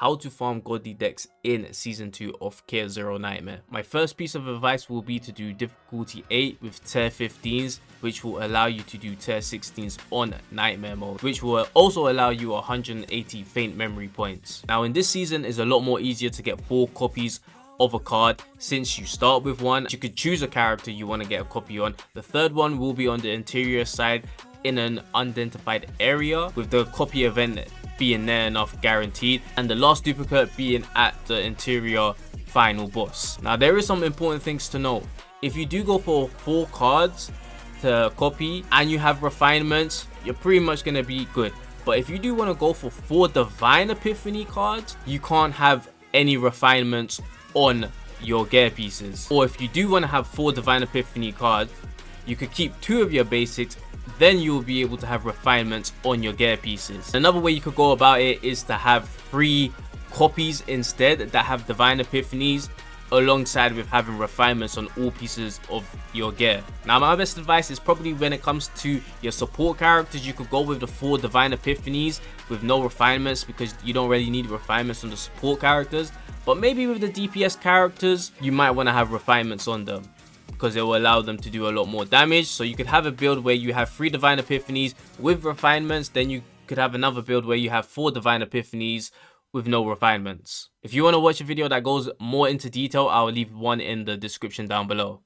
how to farm godly decks in Season 2 of Chaos Zero Nightmare. My first piece of advice will be to do difficulty 8 with tier 15s, which will allow you to do tier 16s on Nightmare mode, which will also allow you 180 faint memory points. Now in this season is a lot more easier to get 4 copies of a card. Since you start with one, you could choose a character you want to get a copy on. The third one will be on the interior side in an unidentified area, with the copy event being near enough guaranteed, and the last duplicate being at the interior final boss. Now there is some important things to know. If you do go for 4 cards to copy and you have refinements, you're pretty much going to be good. But if you do want to go for 4 Divine Epiphany cards, you can't have any refinements on your gear pieces. Or if you do want to have 4 Divine Epiphany cards, you could keep 2 of your basics, then you will be able to have refinements on your gear pieces. Another way you could go about it is to have 3 copies instead that have Divine Epiphanies, alongside with having refinements on all pieces of your gear. Now my best advice is probably when it comes to your support characters, you could go with the 4 Divine Epiphanies with no refinements, because you don't really need refinements on the support characters. But maybe with the DPS characters, you might want to have refinements on them, because it will allow them to do a lot more damage. So you could have a build where you have 3 Divine Epiphanies with refinements, then you could have another build where you have 4 Divine Epiphanies with no refinements. If you want to watch a video that goes more into detail, I'll leave one in the description down below.